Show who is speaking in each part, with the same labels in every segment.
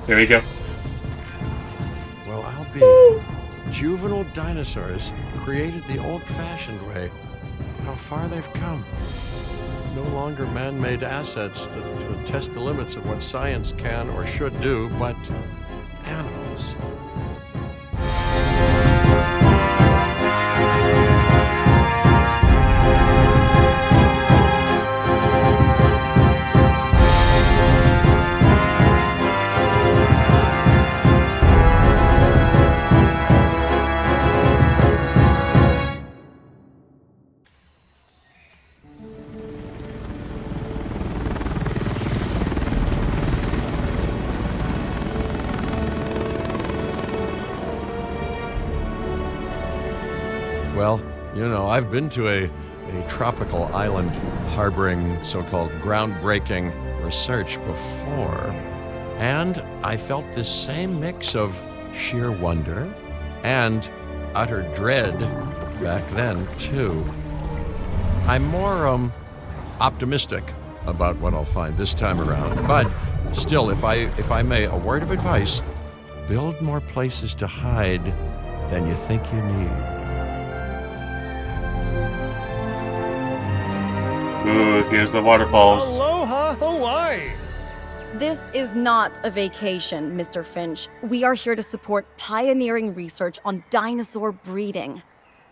Speaker 1: Here we go.
Speaker 2: Well, I'll be. Juvenile dinosaurs created the old-fashioned way. How far they've come. No longer man-made assets that test the limits of what science can or should do, but animals. Well, I've been to a tropical island harboring so-called groundbreaking research before, and I felt this same mix of sheer wonder and utter dread back then, too. I'm more optimistic about what I'll find this time around, but still, if I may, a word of advice: build more places to hide than you think you need.
Speaker 1: Ooh, here's the waterfalls.
Speaker 3: Aloha, Hawaii!
Speaker 4: This is not a vacation, Mr. Finch. We are here to support pioneering research on dinosaur breeding.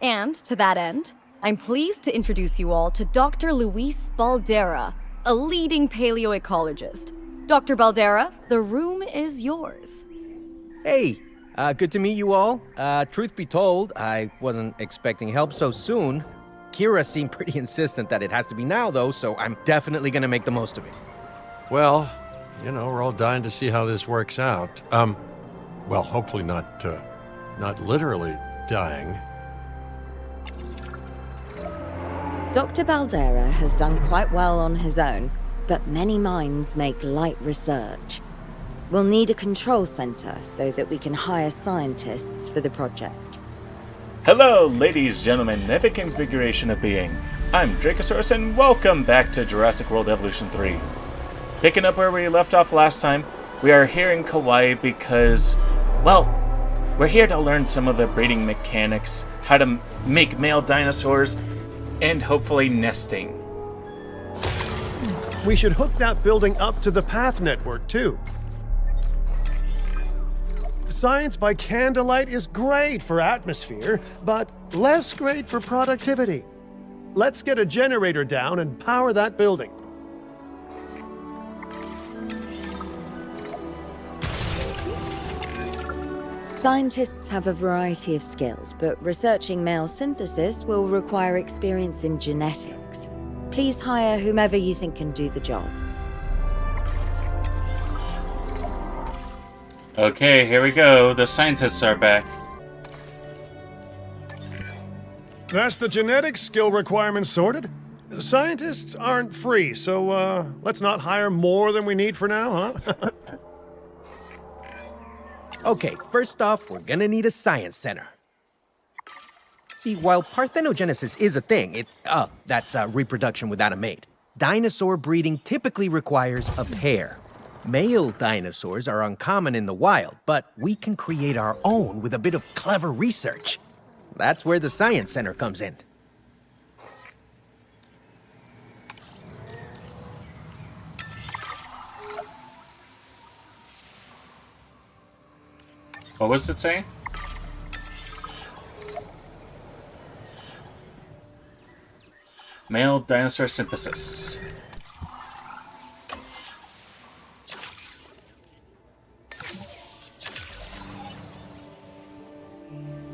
Speaker 4: And to that end, I'm pleased to introduce you all to Dr. Luis Baldera, a leading paleoecologist. Dr. Baldera, the room is yours.
Speaker 5: Hey, good to meet you all. Truth be told, I wasn't expecting help so soon. Kira seemed pretty insistent that it has to be now, though, so I'm definitely gonna make the most of it.
Speaker 2: Well, we're all dying to see how this works out. Well, hopefully not literally dying.
Speaker 6: Dr. Baldera has done quite well on his own, but many minds make light research. We'll need a control center so that we can hire scientists for the project.
Speaker 1: Hello, ladies, gentlemen, in every configuration of being. I'm Dracosaurus, and welcome back to Jurassic World Evolution 3. Picking up where we left off last time, we are here in Kauai because, well, we're here to learn some of the breeding mechanics, how to make male dinosaurs, and hopefully nesting.
Speaker 3: We should hook that building up to the path network, too. Science by candlelight is great for atmosphere, but less great for productivity. Let's get a generator down and power that building.
Speaker 6: Scientists have a variety of skills, but researching male synthesis will require experience in genetics. Please hire whomever you think can do the job.
Speaker 1: Okay, here we go. The scientists are back.
Speaker 3: That's the genetics skill requirements sorted. Scientists aren't free, so let's not hire more than we need for now, huh?
Speaker 5: Okay, first off, we're gonna need a science center. See, while parthenogenesis is a thing, that's reproduction without a mate. Dinosaur breeding typically requires a pair. Male dinosaurs are uncommon in the wild, but we can create our own with a bit of clever research. That's where the Science Center comes in.
Speaker 1: What was it saying? Male dinosaur synthesis.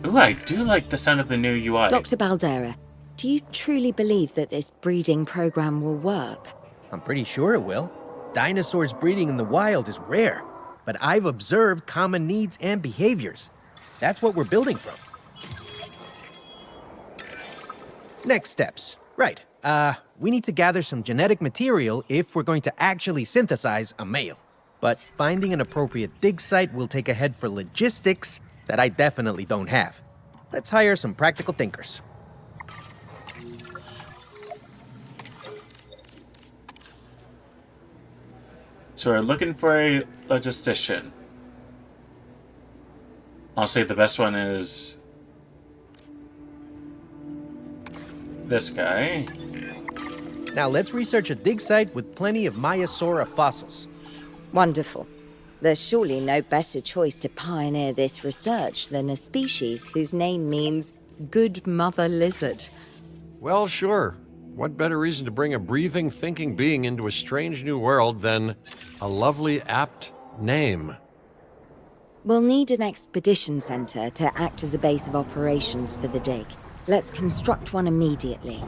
Speaker 1: Ooh, I do like the sound of the new UI.
Speaker 6: Dr. Baldera, do you truly believe that this breeding program will work?
Speaker 5: I'm pretty sure it will. Dinosaurs breeding in the wild is rare, but I've observed common needs and behaviors. That's what we're building from. Next steps. Right. We need to gather some genetic material if we're going to actually synthesize a male. But finding an appropriate dig site will take a head for logistics that I definitely don't have. Let's hire some practical thinkers.
Speaker 1: So we're looking for a logistician. Honestly, the best one is this guy.
Speaker 5: Now let's research a dig site with plenty of Maiasaura fossils.
Speaker 6: Wonderful. There's surely no better choice to pioneer this research than a species whose name means good mother lizard.
Speaker 2: Well, sure. What better reason to bring a breathing, thinking being into a strange new world than a lovely, apt name?
Speaker 6: We'll need an expedition center to act as a base of operations for the dig. Let's construct one immediately.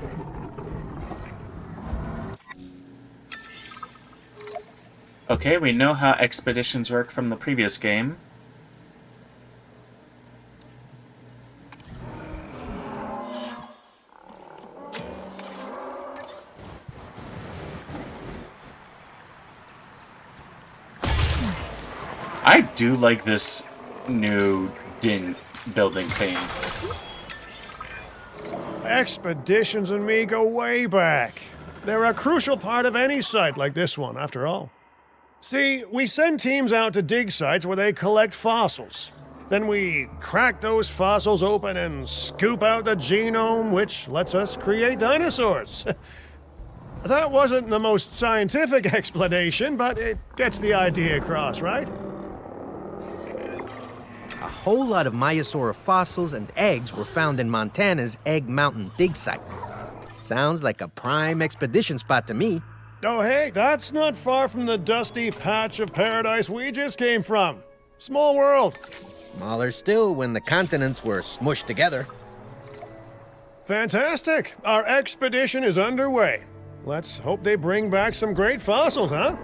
Speaker 1: Okay, we know how expeditions work from the previous game. I do like this new din building thing.
Speaker 3: Expeditions and me go way back. They're a crucial part of any site like this one, after all. See, we send teams out to dig sites where they collect fossils. Then we crack those fossils open and scoop out the genome, which lets us create dinosaurs. That wasn't the most scientific explanation, but it gets the idea across, right?
Speaker 5: A whole lot of Maiasaura fossils and eggs were found in Montana's Egg Mountain dig site. Sounds like a prime expedition spot to me.
Speaker 3: Oh hey, that's not far from the dusty patch of paradise we just came from. Small world.
Speaker 5: Smaller still when the continents were smushed together.
Speaker 3: Fantastic. Our expedition is underway. Let's hope they bring back some great fossils, huh?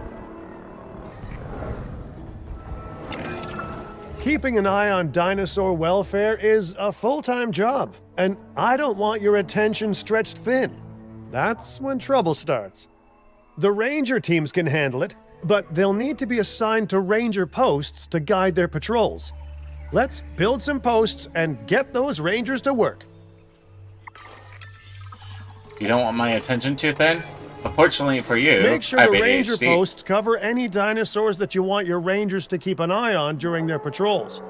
Speaker 3: Keeping an eye on dinosaur welfare is a full-time job, and I don't want your attention stretched thin. That's when trouble starts. The ranger teams can handle it, but they'll need to be assigned to ranger posts to guide their patrols. Let's build some posts and get those rangers to work.
Speaker 1: You don't want my attention too thin? Unfortunately for you,
Speaker 3: Make sure
Speaker 1: I have
Speaker 3: the ranger
Speaker 1: ADHD.
Speaker 3: posts cover any dinosaurs that you want your rangers to keep an eye on during their patrols.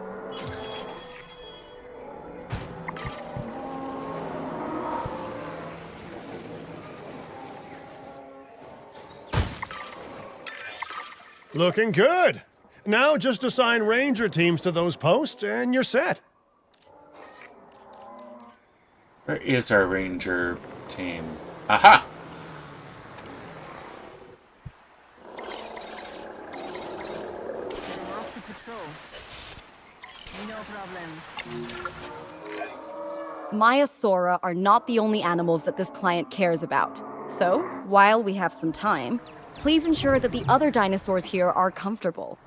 Speaker 3: Looking good. Now just assign ranger teams to those posts and you're set.
Speaker 1: Where is our ranger team? Aha!
Speaker 7: Off to patrol. No problem.
Speaker 4: Maiasaura are not the only animals that this client cares about. So, while we have some time, please ensure that the other dinosaurs here are comfortable.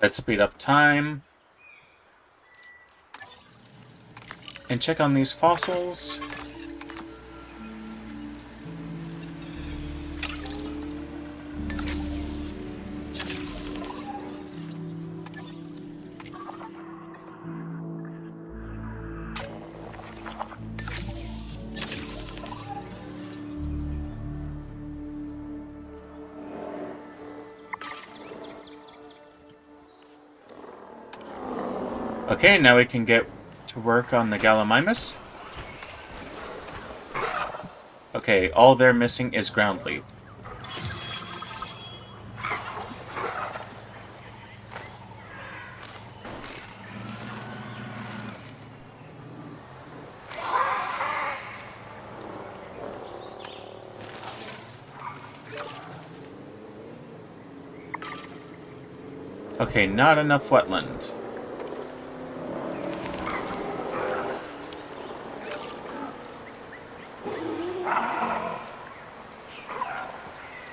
Speaker 1: Let's speed up time. And check on these fossils. Okay, now we can get to work on the Gallimimus. Okay, all they're missing is ground leaf. Okay, not enough wetland.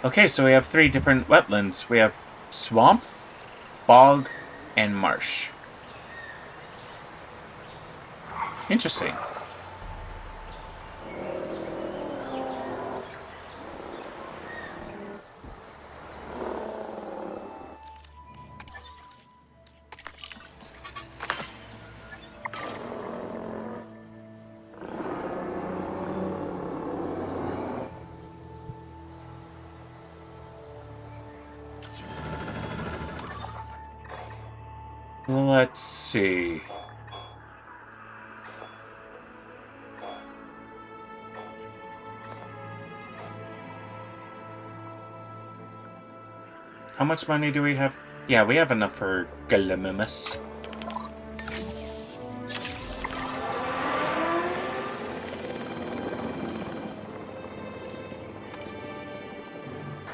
Speaker 1: Okay, so we have 3 different wetlands. We have swamp, bog, and marsh. Interesting. Let's see. How much money do we have? Yeah, we have enough for Galimimus.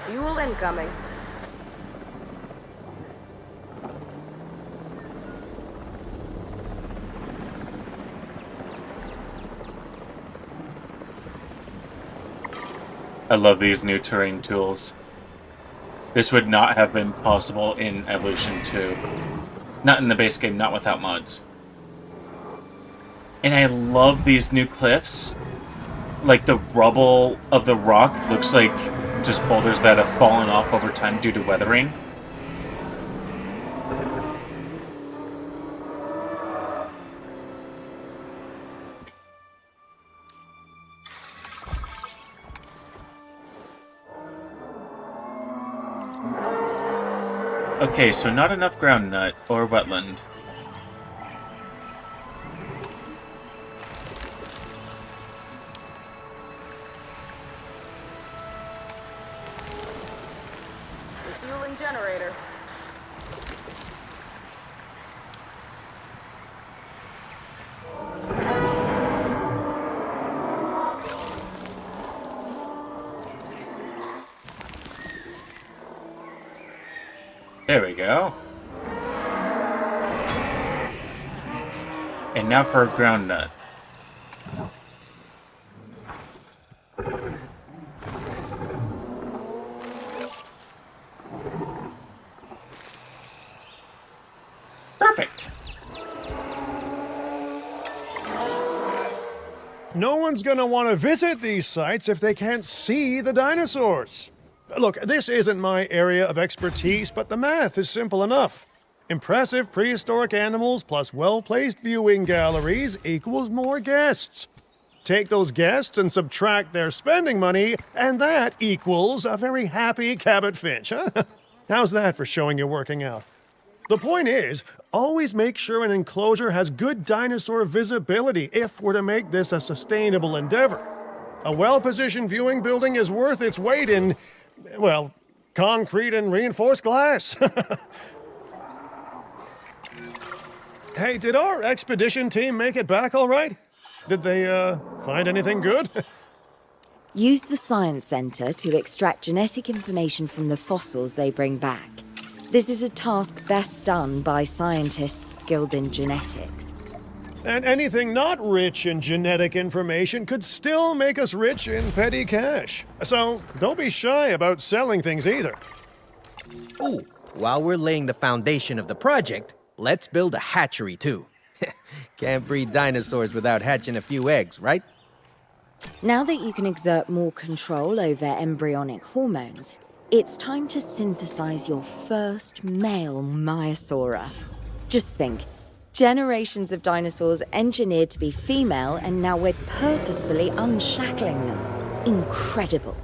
Speaker 7: Fuel incoming.
Speaker 1: I love these new terrain tools. This would not have been possible in Evolution 2. Not in the base game, not without mods. And I love these new cliffs. Like the rubble of the rock looks like just boulders that have fallen off over time due to weathering. Okay, so not enough ground nut or wetland.
Speaker 7: Refueling generator.
Speaker 1: There we go. And now for a ground nut. Perfect.
Speaker 3: No one's gonna want to visit these sites if they can't see the dinosaurs. Look, this isn't my area of expertise, but the math is simple enough. Impressive prehistoric animals plus well-placed viewing galleries equals more guests. Take those guests and subtract their spending money, and that equals a very happy Cabot Finch, huh? How's that for showing you're working out? The point is, always make sure an enclosure has good dinosaur visibility if we're to make this a sustainable endeavor. A well-positioned viewing building is worth its weight in, well, concrete and reinforced glass. Hey, did our expedition team make it back all right? Did they, find anything good?
Speaker 6: Use the Science Center to extract genetic information from the fossils they bring back. This is a task best done by scientists skilled in genetics.
Speaker 3: And anything not rich in genetic information could still make us rich in petty cash. So don't be shy about selling things either.
Speaker 5: Ooh, while we're laying the foundation of the project, let's build a hatchery too. Can't breed dinosaurs without hatching a few eggs, right?
Speaker 6: Now that you can exert more control over embryonic hormones, it's time to synthesize your first male Maiasaura. Just think, generations of dinosaurs engineered to be female, and now we're purposefully unshackling them. Incredible.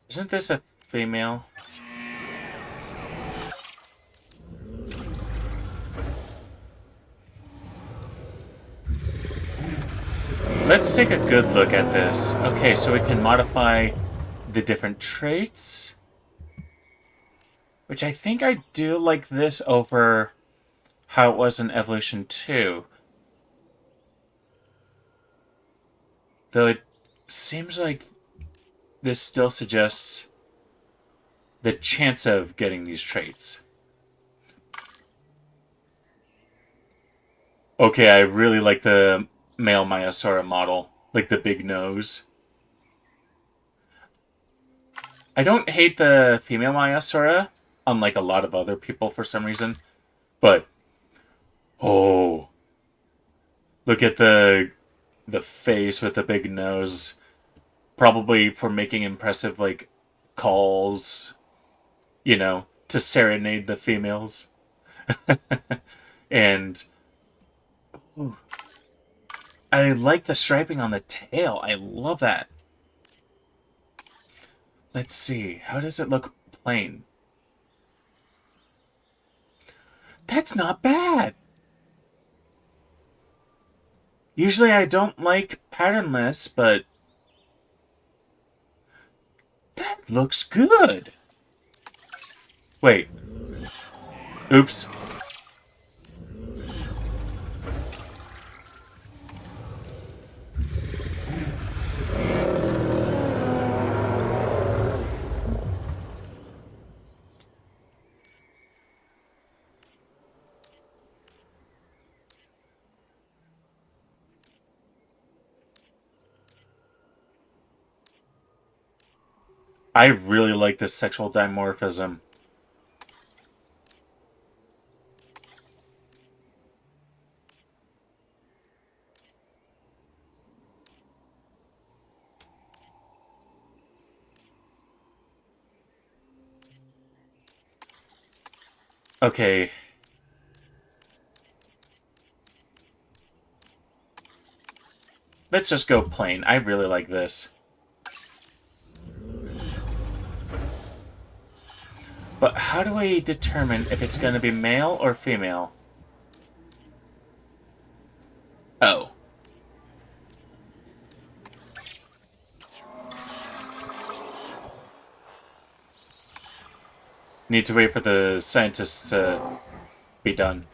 Speaker 1: Isn't this a female? Let's take a good look at this. Okay, so we can modify the different traits. Which I think I do like this over how it was in Evolution 2. Though it seems like this still suggests the chance of getting these traits. Okay, I really like the male Maiasaura model. Like the big nose. I don't hate the female Maiasaura, unlike a lot of other people for some reason. But, oh, look at the face with the big nose. Probably for making impressive, like, calls, you know, to serenade the females. And, ooh, I like the striping on the tail. I love that. Let's see. How does it look plain? That's not bad. Usually I don't like patternless, but that looks good. Wait. Oops. I really like this sexual dimorphism. Okay. Let's just go plain. I really like this. But how do I determine if it's going to be male or female? Oh. Need to wait for the scientists to be done.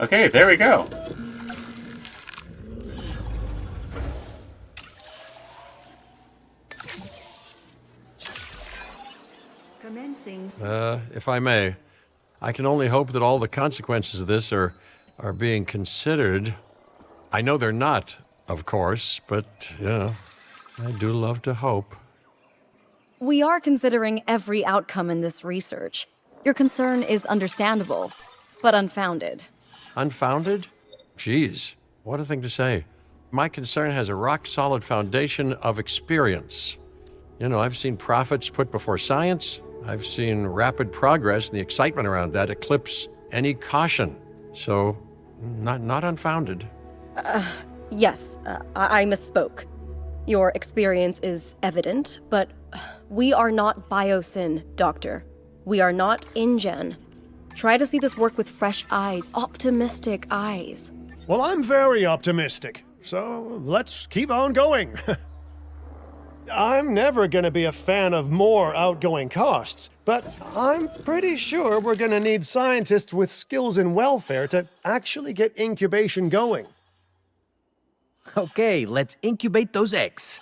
Speaker 1: Okay, there we go.
Speaker 2: If I may, I can only hope that all the consequences of this are being considered. I know they're not, of course, but, you know, I do love to hope.
Speaker 4: We are considering every outcome in this research. Your concern is understandable, but unfounded.
Speaker 2: Unfounded? Geez, what a thing to say. My concern has a rock-solid foundation of experience. You know, I've seen profits put before science. I've seen rapid progress, and the excitement around that eclipse any caution. So, not unfounded.
Speaker 4: Yes, I misspoke. Your experience is evident, but we are not Biosyn, Doctor. We are not InGen. Try to see this work with fresh eyes, optimistic eyes.
Speaker 3: Well, I'm very optimistic, so let's keep on going. I'm never gonna be a fan of more outgoing costs, but I'm pretty sure we're gonna need scientists with skills in welfare to actually get incubation going.
Speaker 5: Okay, let's incubate those eggs.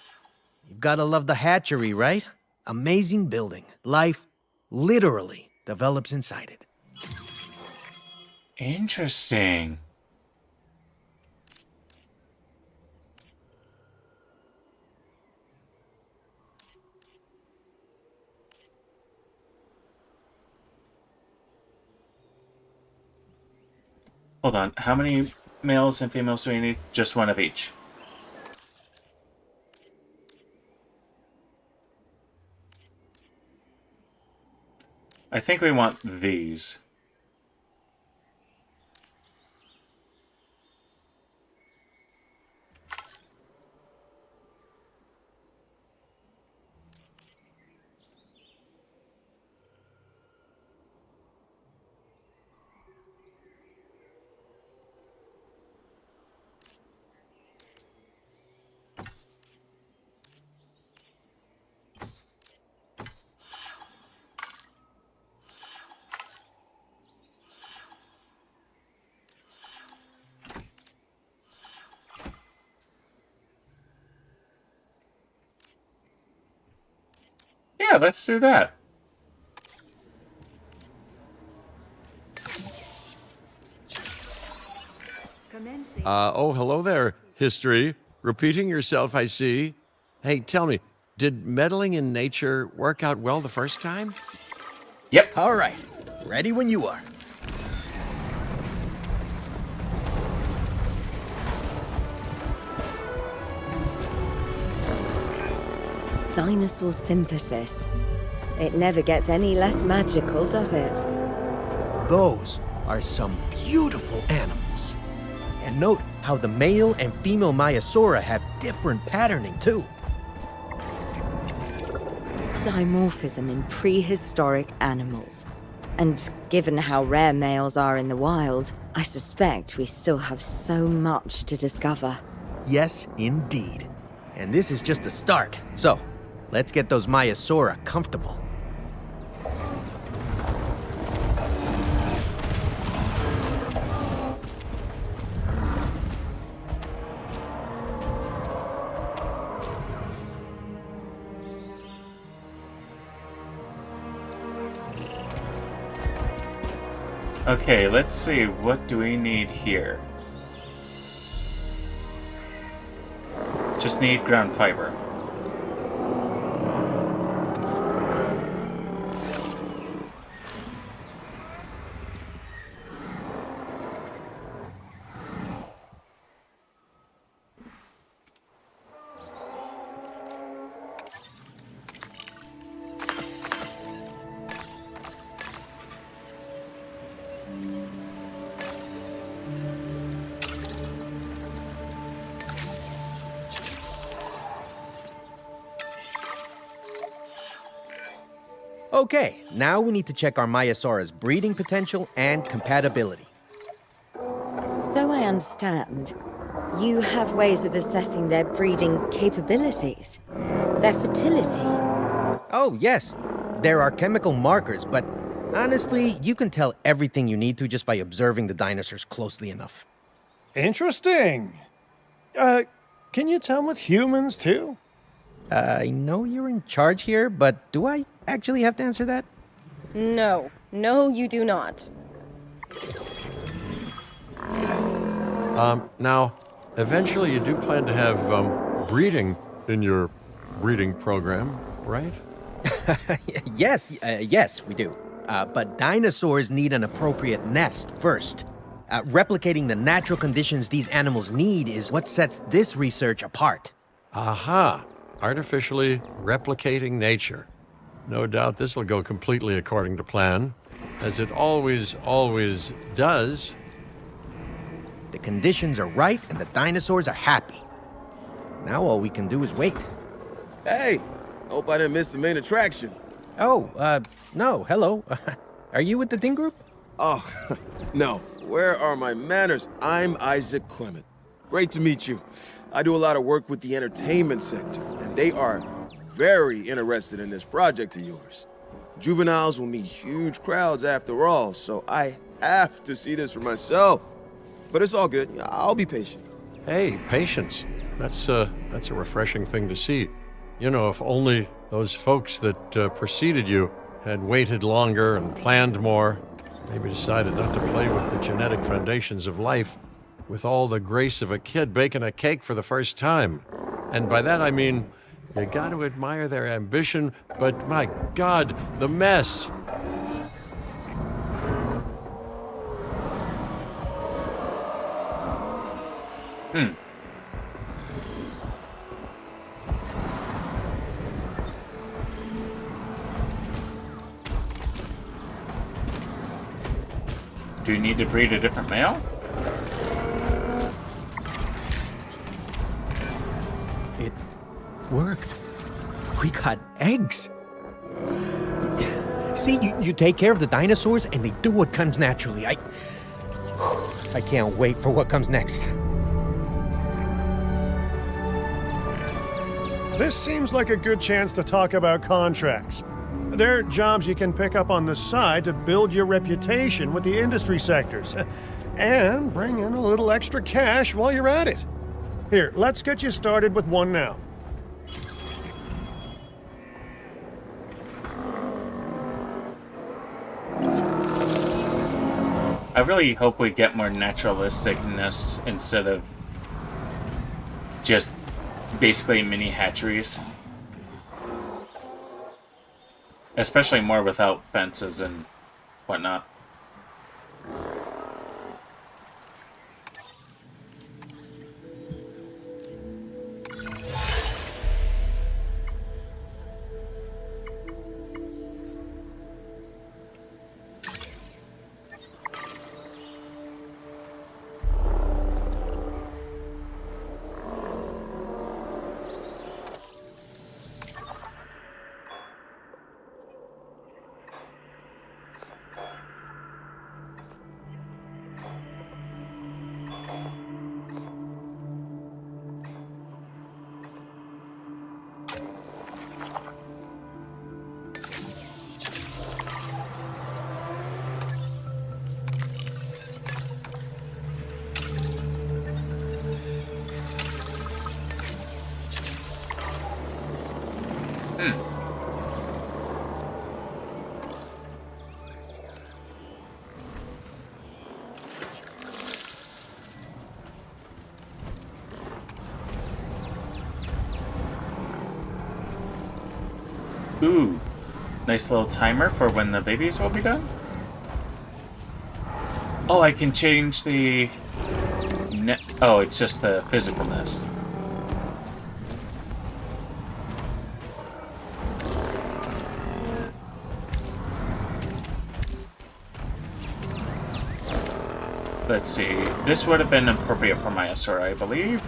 Speaker 5: You've gotta love the hatchery, right? Amazing building. Life literally develops inside it.
Speaker 1: Interesting. Hold on, how many males and females do we need? Just one of each. I think we want these. Yeah, let's do that.
Speaker 2: Oh, hello there, history. Repeating yourself, I see. Hey, tell me, did meddling in nature work out well the first time?
Speaker 1: Yep.
Speaker 5: All right, ready when you are.
Speaker 6: Dinosaur synthesis. It never gets any less magical, does it?
Speaker 5: Those are some beautiful animals. And note how the male and female Maiasaura have different patterning too.
Speaker 6: dimorphism in prehistoric animals. And given how rare males are in the wild, I suspect we still have so much to discover.
Speaker 5: Yes, indeed. And this is just a start. So, let's get those Maiasaura comfortable.
Speaker 1: Okay, let's see. What do we need here? Just need ground fiber.
Speaker 5: Okay, now we need to check our Maiasaura's breeding potential and compatibility.
Speaker 6: So I understand, you have ways of assessing their breeding capabilities, their fertility.
Speaker 5: Oh, yes. There are chemical markers, but honestly, you can tell everything you need to just by observing the dinosaurs closely enough.
Speaker 3: Interesting. Can you tell with humans too?
Speaker 5: I know you're in charge here, but do I actually have to answer that?
Speaker 4: No. No, you do not.
Speaker 2: Now, eventually you do plan to have breeding in your breeding program, right?
Speaker 5: Yes, we do. But dinosaurs need an appropriate nest first. Replicating the natural conditions these animals need is what sets this research apart.
Speaker 2: Aha! Artificially replicating nature. No doubt this will go completely according to plan, as it always does.
Speaker 5: The conditions are right and the dinosaurs are happy. Now all we can do is wait.
Speaker 8: Hey, hope I didn't miss the main attraction.
Speaker 5: Oh, no, hello. Are you with the Ding Group?
Speaker 8: Oh, no. Where are my manners? I'm Isaac Clement. Great to meet you. I do a lot of work with the entertainment sector, and they are very interested in this project of yours. Juveniles will meet huge crowds after all, so I have to see this for myself. But it's all good. I'll be patient.
Speaker 2: Hey, patience. That's a refreshing thing to see. You know, if only those folks that preceded you had waited longer and planned more, maybe decided not to play with the genetic foundations of life with all the grace of a kid baking a cake for the first time. And by that I mean, you got to admire their ambition, but my God, the mess.
Speaker 1: Do you need to breed a different male?
Speaker 5: It worked. We got eggs. See, you take care of the dinosaurs and they do what comes naturally. I can't wait for what comes next.
Speaker 3: This seems like a good chance to talk about contracts. They're jobs you can pick up on the side to build your reputation with the industry sectors. And bring in a little extra cash while you're at it. Here, let's get you started with one now.
Speaker 1: I really hope we get more naturalisticness instead of just basically mini hatcheries. Especially more without fences and whatnot. Ooh, nice little timer for when the babies will be done. Oh, I can change the... Oh, it's just the physical nest. Let's see. This would have been appropriate for Myosaur, I believe.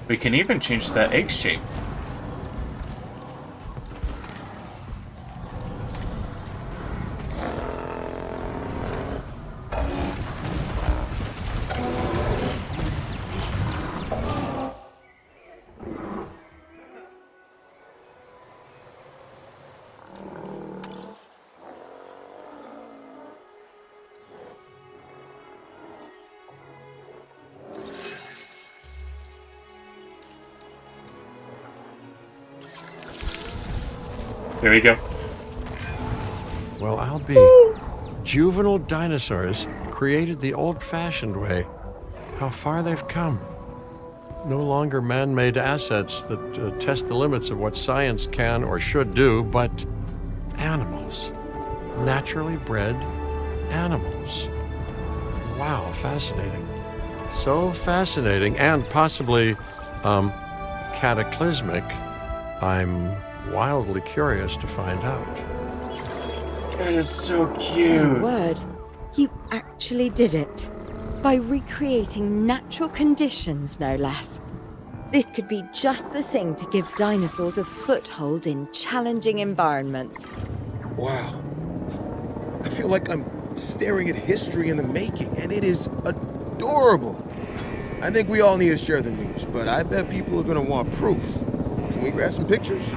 Speaker 1: We can even change the egg shape. There we go.
Speaker 2: Well, I'll be. Juvenile dinosaurs created the old-fashioned way. How far they've come. No longer man-made assets that test the limits of what science can or should do, but animals. Naturally bred animals. Wow, fascinating. So fascinating and possibly, cataclysmic. I'm wildly curious to find out.
Speaker 1: That is so
Speaker 6: My
Speaker 1: cute.
Speaker 6: word, you actually did it. By recreating natural conditions, no less. This could be just the thing to give dinosaurs a foothold in challenging environments.
Speaker 8: Wow. I feel like I'm staring at history in the making, and it is adorable. I think we all need to share the news, but I bet people are gonna want proof. Can we grab some pictures?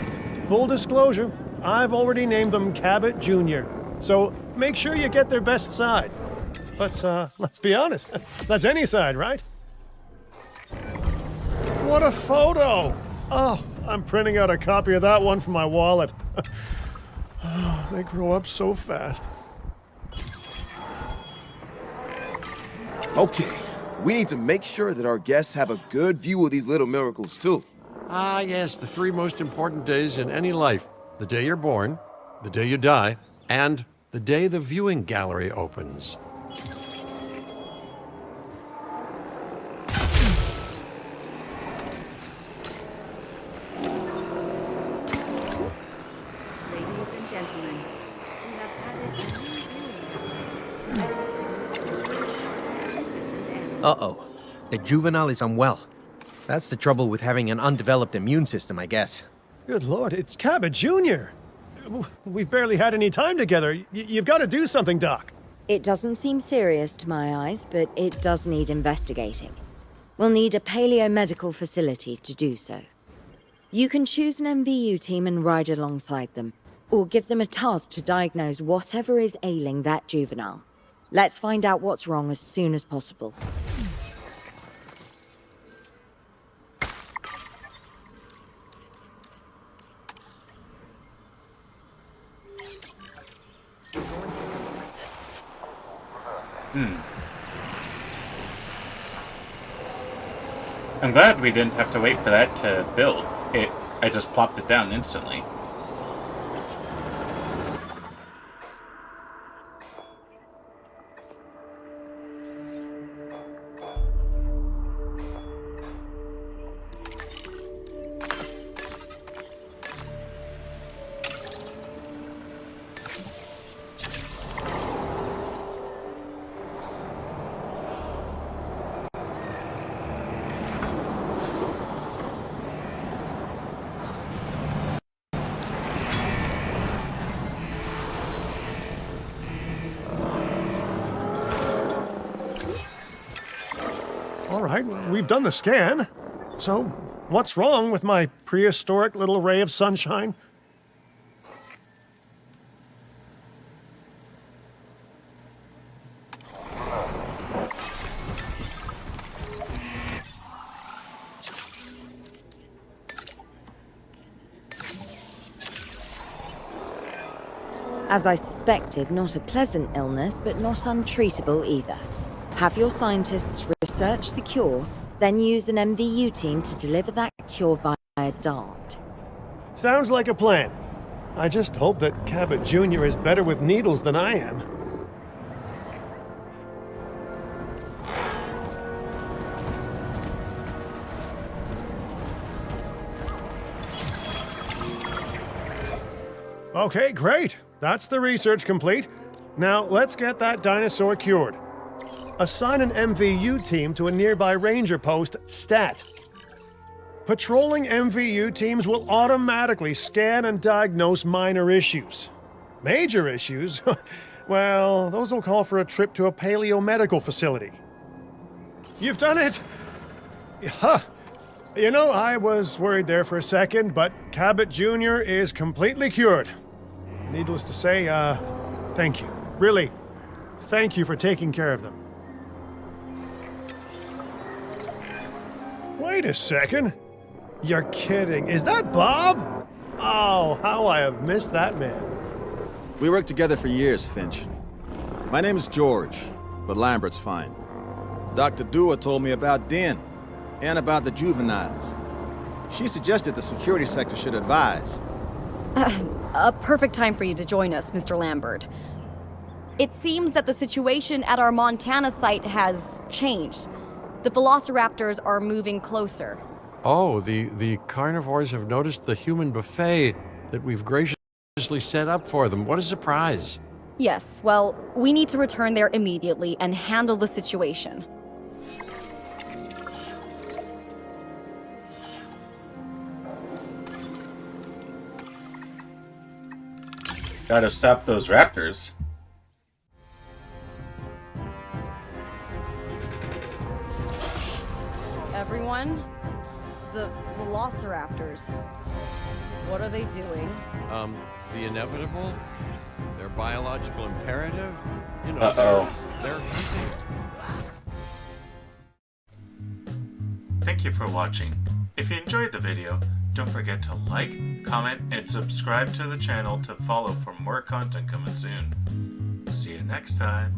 Speaker 3: Full disclosure, I've already named them Cabot Jr., so make sure you get their best side. But, let's be honest, that's any side, right? What a photo! Oh, I'm printing out a copy of that one for my wallet. Oh, they grow up so fast.
Speaker 8: Okay, we need to make sure that our guests have a good view of these little miracles, too.
Speaker 2: Ah, yes, the three most important days in any life. The day you're born, the day you die, and the day the viewing gallery opens.
Speaker 9: Ladies and gentlemen, we have added a new
Speaker 5: Uh-oh. The juvenile is unwell. That's the trouble with having an undeveloped immune system, I guess.
Speaker 3: Good lord, it's Cabot Jr. We've barely had any time together. You've got to do something, Doc.
Speaker 6: It doesn't seem serious to my eyes, but it does need investigating. We'll need a paleomedical facility to do so. You can choose an MVU team and ride alongside them, or give them a task to diagnose whatever is ailing that juvenile. Let's find out what's wrong as soon as possible.
Speaker 1: I'm glad we didn't have to wait for that to build. I just plopped it down instantly.
Speaker 3: All right, we've done the scan. So, what's wrong with my prehistoric little ray of sunshine?
Speaker 6: As I suspected, not a pleasant illness, but not untreatable either. Have your scientists research the cure, then use an MVU team to deliver that cure via DART.
Speaker 3: Sounds like a plan. I just hope that Cabot Jr. is better with needles than I am. Okay, great. That's the research complete. Now, let's get that dinosaur cured. Assign an MVU team to a nearby ranger post, STAT. Patrolling MVU teams will automatically scan and diagnose minor issues. Major issues? Well, those will call for a trip to a paleomedical facility. You've done it! Huh. You know, I was worried there for a second, but Cabot Jr. is completely cured. Needless to say, thank you. Really, thank you for taking care of them. Wait a second. You're kidding. Is that Bob? Oh, how I have missed that man.
Speaker 10: We worked together for years, Finch. My name is George, but Lambert's fine. Dr. Dua told me about Den, and about the juveniles. She suggested the security sector should advise.
Speaker 4: A perfect time for you to join us, Mr. Lambert. It seems that the situation at our Montana site has changed. The velociraptors are moving closer.
Speaker 2: Oh, the carnivores have noticed the human buffet that we've graciously set up for them. What a surprise.
Speaker 4: Yes, well, we need to return there immediately and handle the situation.
Speaker 1: Gotta stop those raptors.
Speaker 4: Everyone, the velociraptors. What are they doing?
Speaker 2: The inevitable, their biological imperative, you know, they're hunting.
Speaker 1: Thank you for watching. If you enjoyed the video, don't forget to like, comment, and subscribe to the channel to follow for more content coming soon. See you next time.